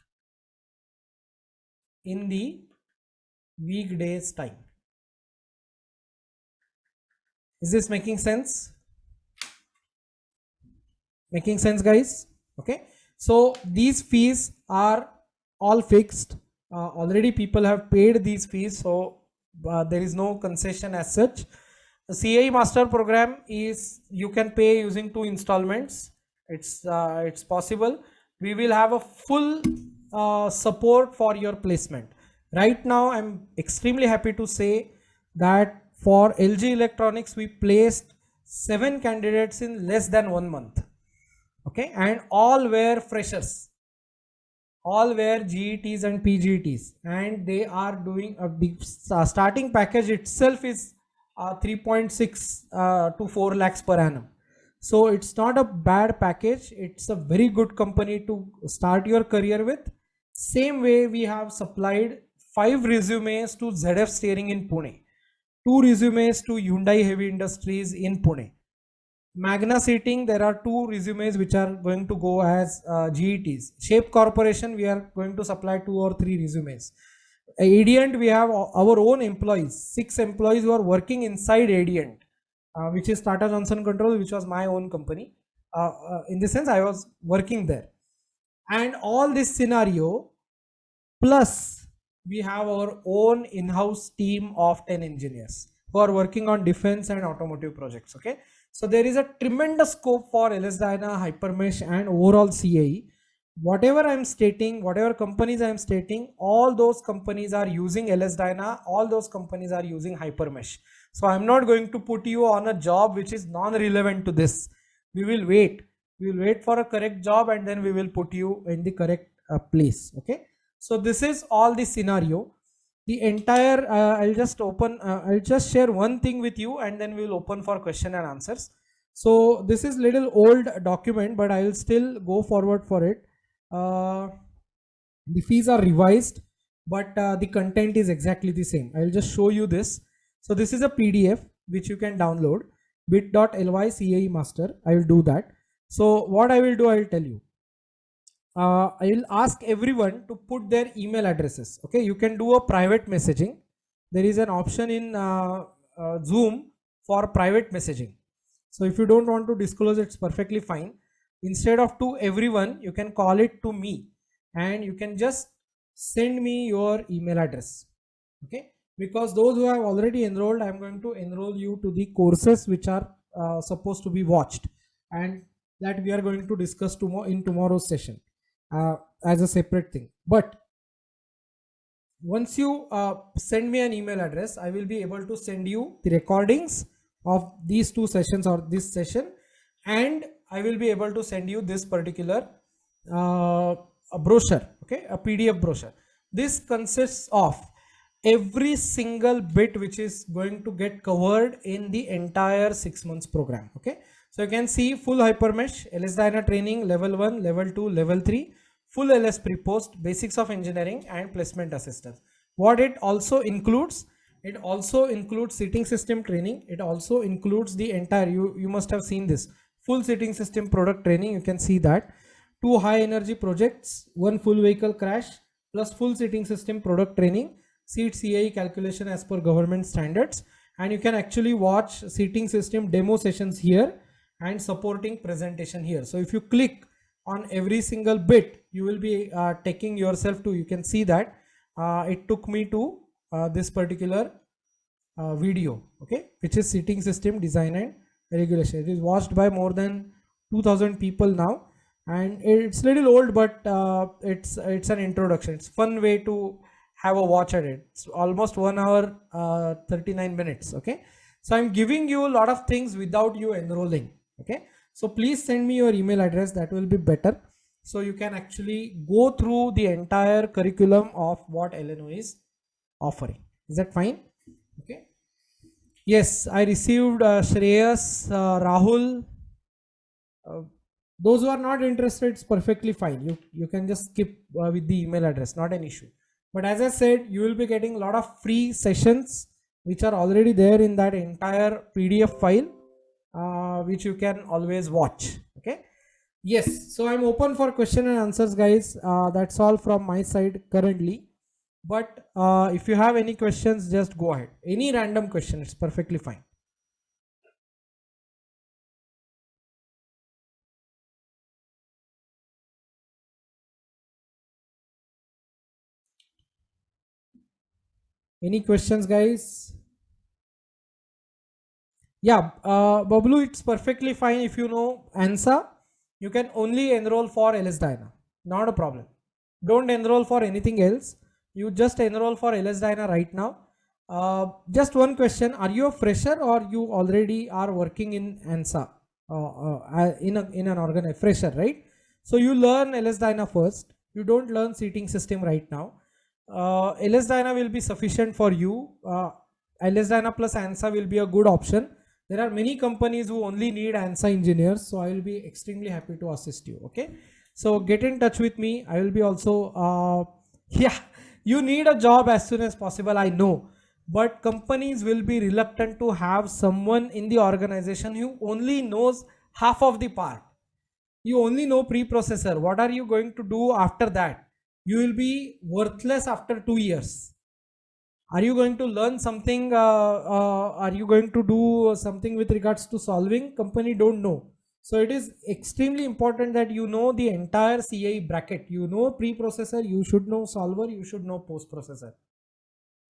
in the weekdays time. Is this making sense? Making sense, guys? Okay. So these fees are all fixed. Already people have paid these fees, so there is no concession as such. The CAE master program is, you can pay using 2 installments. It's possible. We will have a full support for your placement. Right now I'm extremely happy to say that for LG Electronics we placed 7 candidates in less than 1 month. Okay, and all were freshers, all were GETs and PGETs, and they are doing the starting package itself is 3.6 to 4 lakhs per annum. So it's not a bad package. It's a very good company to start your career with. Same way we have supplied 5 resumes to ZF Steering in Pune, 2 resumes to Hyundai Heavy Industries in Pune. Magna Seating, there are 2 resumes which are going to go as GETs. Shape Corporation, we are going to supply 2 or 3 resumes. Adient, we have our own employees, 6 employees who are working inside Adient, which is Tata Johnson Control, which was my own company. In the sense, I was working there. And all this scenario, plus we have our own in-house team of 10 engineers who are working on defense and automotive projects. Okay. So there is a tremendous scope for LSDYNA, Hypermesh and overall CAE. Whatever I'm stating, whatever companies I'm stating, all those companies are using LSDYNA, all those companies are using Hypermesh. So I'm not going to put you on a job which is non-relevant to this. We will wait. We will wait for a correct job and then we will put you in the correct place. Okay. So this is all the scenario. The entire I'll just share one thing with you and then we'll open for question and answers. So this is little old document, but I will still go forward for it. The fees are revised, but the content is exactly the same. I'll just show you this. So this is a PDF which you can download, bit.ly CAE master. I will do that. So what I will do, I will tell you. I will ask everyone to put their email addresses. Okay, you can do a private messaging. There is an option in Zoom for private messaging. So if you don't want to disclose, it's perfectly fine. Instead of to everyone, you can call it to me and you can just send me your email address. Okay, because those who have already enrolled, I'm going to enroll you to the courses which are supposed to be watched, and that we are going to discuss in tomorrow's session. As a separate thing. But once you send me an email address, I will be able to send you the recordings of these 2 sessions or this session, and I will be able to send you this particular a brochure, okay, a PDF brochure. This consists of every single bit which is going to get covered in the entire 6 months program. Okay, so you can see full Hypermesh, LSDYNA training, level 1, level 2, level 3, full LS pre-post, basics of engineering and placement assistance. What it also includes, it also includes seating system training. It also includes the entire, you must have seen this, full seating system product training. You can see that. 2 high energy projects, 1 full vehicle crash, plus full seating system product training, seat CAE calculation as per government standards, and you can actually watch seating system demo sessions here and supporting presentation here. So if you click on every single bit, you will be taking yourself to, you can see that it took me to this particular video, okay, which is seating system design and regulation. It is watched by more than 2000 people now, and it's little old, but it's an introduction. It's fun way to have a watch at it. It's almost 1 hour 39 minutes, okay. So I'm giving you a lot of things without you enrolling, okay. So please send me your email address, that will be better, so you can actually go through the entire curriculum of what LNO is offering. Is that fine? Okay. Yes, I received Shreyas, Rahul. Those who are not interested, it's perfectly fine. You can just skip with the email address, not an issue. But as I said, you will be getting a lot of free sessions which are already there in that entire PDF file, which you can always watch. Okay. Yes, so I'm open for question and answers, guys. That's all from my side currently. But if you have any questions, just go ahead. Any random question, it's perfectly fine. Any questions, guys? Yeah, Bablu, it's perfectly fine if you know ANSA. You can only enroll for LSDYNA. Not a problem. Don't enroll for anything else. You just enroll for LSDYNA right now. Just one question: are you a fresher or you already are working in ANSA? In an organization, fresher, right? So you learn LSDYNA first. You don't learn seating system right now. LSDYNA will be sufficient for you. LSDYNA plus ANSA will be a good option. There are many companies who only need ANSA engineers, so I will be extremely happy to assist you. Okay, so get in touch with me. I will be also yeah, you need a job as soon as possible, I know, but companies will be reluctant to have someone in the organization who only knows half of the part. You only know preprocessor. What are you going to do after that? You will be worthless after 2 years. Are you going to learn something? Are you going to do something with regards to solving? Company don't know. So it is extremely important that you know the entire CAE bracket. You know preprocessor, you should know solver, you should know post processor.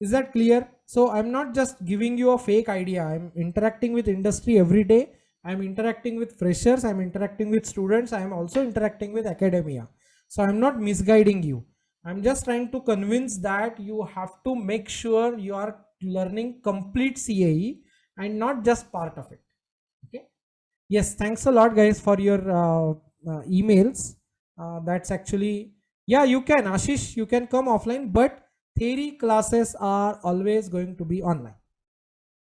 Is that clear? So I'm not just giving you a fake idea. I'm interacting with industry every day. I'm interacting with freshers. I'm interacting with students. I'm also interacting with academia. So I'm not misguiding you. I'm just trying to convince that you have to make sure you are learning complete CAE and not just part of it. Okay. Yes. Thanks a lot, guys, for your emails. That's actually, yeah, you can, Ashish, you can come offline, but theory classes are always going to be online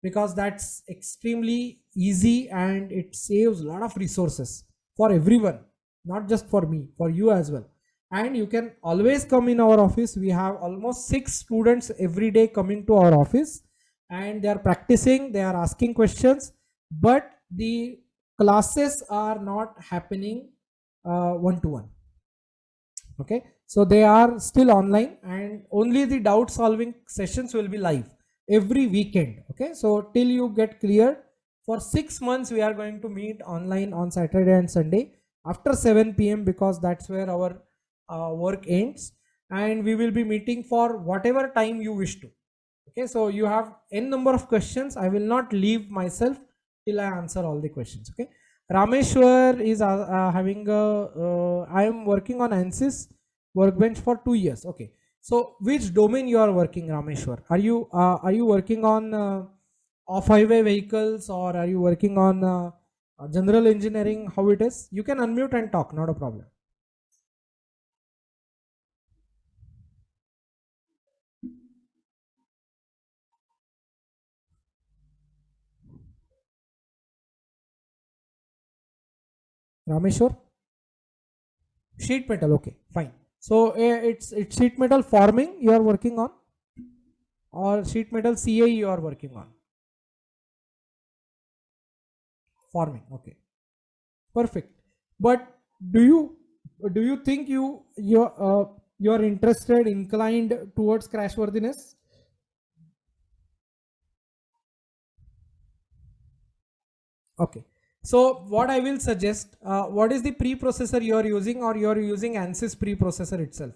because that's extremely easy and it saves a lot of resources for everyone, not just for me, for you as well. And you can always come in our office. We have almost 6 students every day coming to our office, and they are practicing, they are asking questions, but the classes are not happening one to one. Okay, so they are still online and only the doubt solving sessions will be live every weekend. Okay, so till you get cleared for 6 months, we are going to meet online on Saturday and Sunday after 7 p.m. because that's where our work ends, and we will be meeting for whatever time you wish to. Okay, so you have n number of questions. I will not leave myself till I answer all the questions. Okay, Rameshwar is having a I am working on ANSYS workbench for 2 years. Okay, so which domain you are working, Rameshwar? Are you working on off highway vehicles, or are you working on general engineering? How it is? You can unmute and talk, not a problem. Rameshwar? Sheet metal, okay, fine. So it's sheet metal forming you are working on, or sheet metal CAE you are working on? Forming, okay, perfect. But do you Do you think you're interested, inclined towards crashworthiness? Okay. So what I will suggest, what is the preprocessor you are using, or you are using ANSYS preprocessor itself?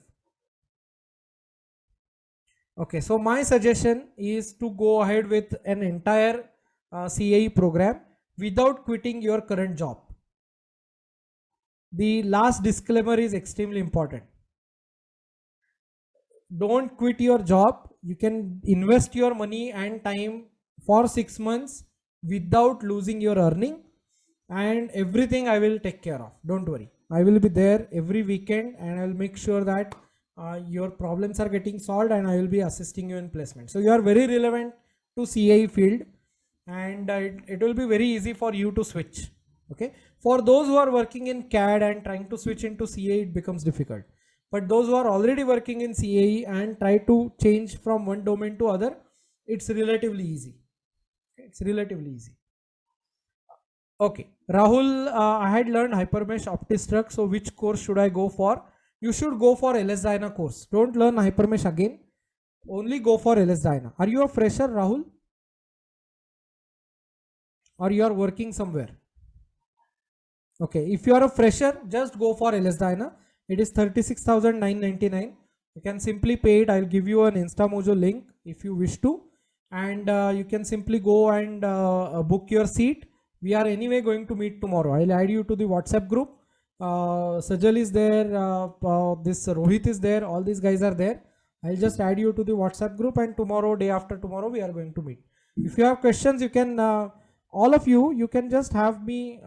Okay. So my suggestion is to go ahead with an entire CAE program without quitting your current job. The last disclaimer is extremely important. Don't quit your job. You can invest your money and time for 6 months without losing your earning, and everything I will take care of. Don't worry. I will be there every weekend, and I'll make sure that your problems are getting solved, and I will be assisting you in placement. So you are very relevant to CAE field, and it will be very easy for you to switch. Okay. For those who are working in CAD and trying to switch into CAE, it becomes difficult. But those who are already working in CAE and try to change from one domain to other, it's relatively easy. It's relatively easy. Okay, Rahul, I had learned Hypermesh OptiStruct. So which course should I go for? You should go for LSDYNA course. Don't learn Hypermesh again. Only go for LSDYNA. Are you a fresher, Rahul? Or you are working somewhere? Okay, if you are a fresher, just go for LSDYNA. It is 36,999. You can simply pay it. I'll give you an InstaMojo link if you wish to, and you can simply go and book your seat. We are anyway going to meet tomorrow. I'll add you to the WhatsApp group. Sajal is there. This Rohit is there. All these guys are there. I'll just add you to the WhatsApp group, and tomorrow, day after tomorrow, we are going to meet. If you have questions, you can. All of you can just have me.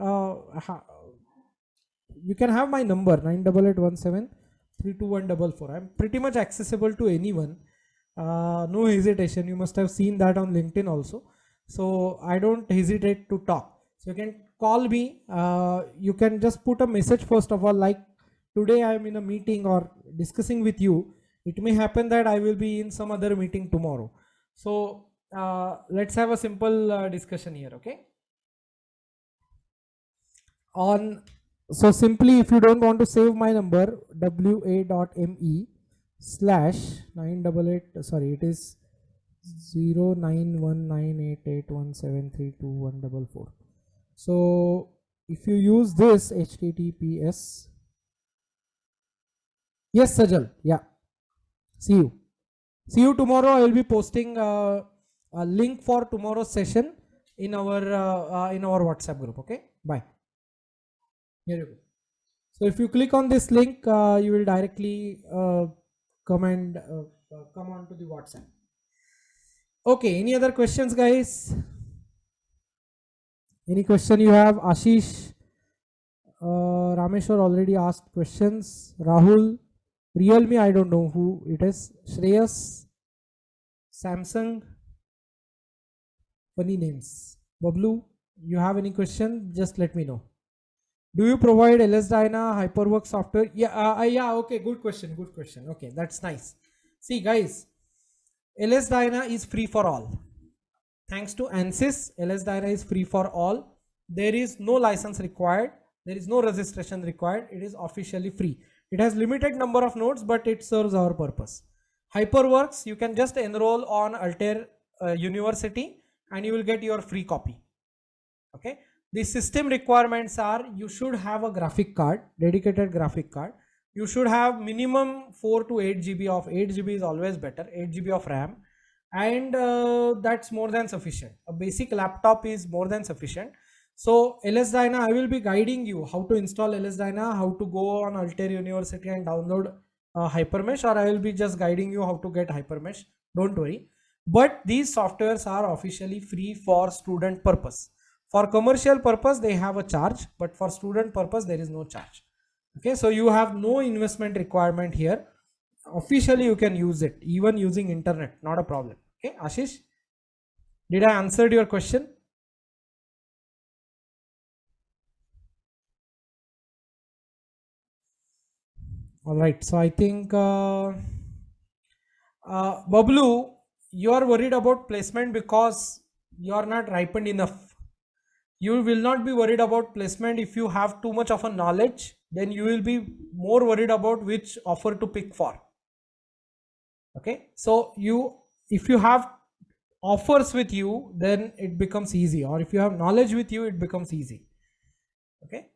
You can have my number 9881732144. I'm pretty much accessible to anyone. No hesitation. You must have seen that on LinkedIn also. So I don't hesitate to talk. So you can call me. You can just put a message first of all, like today I am in a meeting or discussing with you. It may happen that I will be in some other meeting tomorrow. So let's have a simple discussion here. Okay. On So simply, if you don't want to save my number, wa.me/988, sorry, it is 09198817321144. So if you use this https, yes, Sajal, yeah, see you tomorrow. I will be posting a link for tomorrow's session in our WhatsApp group. Okay, bye. Here you go. So if you click on this link, you will directly come on to the WhatsApp. Okay, any other questions, guys? Any question you have? Ashish, Rameshwar already asked questions. Rahul, Realme, I don't know who it is. Shreyas, Samsung, funny names. Bablu, you have any question? Just let me know. Do you provide LSDYNA HyperWorks software? Yeah, okay, good question. Okay, that's nice. See, guys, LSDYNA is free for all. Thanks to ANSYS, LSDYNA is free for all. There is no license required. There is no registration required. It is officially free. It has limited number of nodes, but it serves our purpose. HyperWorks, you can just enroll on Altair University and you will get your free copy. Okay. The system requirements are, you should have a graphic card, dedicated graphic card. You should have minimum 4 to 8 GB of 8 GB is always better, 8 GB of RAM, and that's more than sufficient. A basic laptop is more than sufficient. So LSDYNA, I will be guiding you how to install LSDYNA, how to go on Altair University and download Hypermesh, or I will be just guiding you how to get Hypermesh. Don't worry. But these softwares are officially free for student purpose. For commercial purpose, they have a charge, but for student purpose, there is no charge. Okay, so you have no investment requirement here. Officially, you can use it, even using internet, not a problem. Okay, Ashish, did I answer your question? All right, so I think Bablu, you are worried about placement because you are not ripened enough. You will not be worried about placement. If you have too much of a knowledge, then you will be more worried about which offer to pick for. Okay, so if you have offers with you, then it becomes easy, or if you have knowledge with you, it becomes easy. Okay.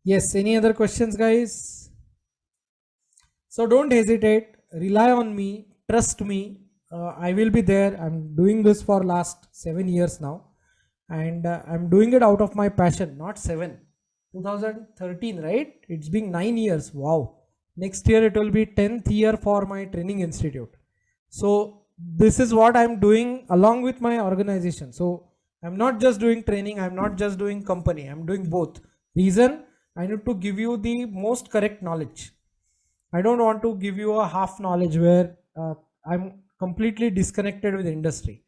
Yes, any other questions, guys? So don't hesitate, rely on me, trust me. I will be there. I'm doing this for last 7 years now, and I'm doing it out of my passion. Not 7, 2013, right? It's been 9 years. Wow. Next year it will be 10th year for my training institute. So this is what I'm doing along with my organization. So I'm not just doing training, I'm not just doing company, I'm doing both. Reason, I need to give you the most correct knowledge. I don't want to give you a half knowledge where I'm completely disconnected with industry.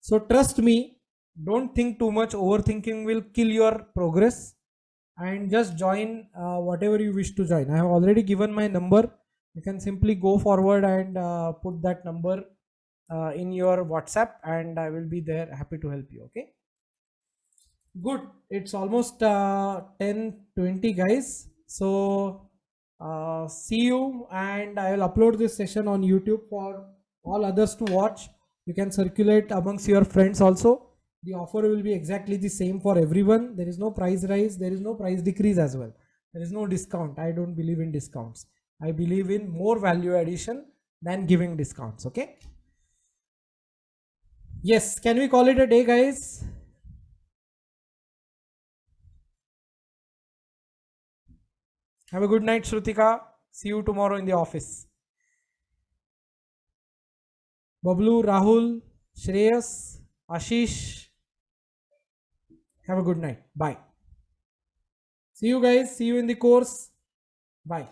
So trust me, don't think too much. Overthinking will kill your progress, and just join whatever you wish to join. I have already given my number. You can simply go forward and put that number in your WhatsApp, and I will be there happy to help you. Okay. Good. It's almost 10:20, guys. So see you, and I will upload this session on YouTube for all others to watch. You can circulate amongst your friends also. The offer will be exactly the same for everyone. There is no price rise, there is no price decrease as well. There is no discount. I don't believe in discounts. I believe in more value addition than giving discounts. Okay. Yes, can we call it a day, guys? Have a good night, Shrutika. See you tomorrow in the office. Bablu, Rahul, Shreyas, Ashish. Have a good night. Bye. See you guys. See you in the course. Bye.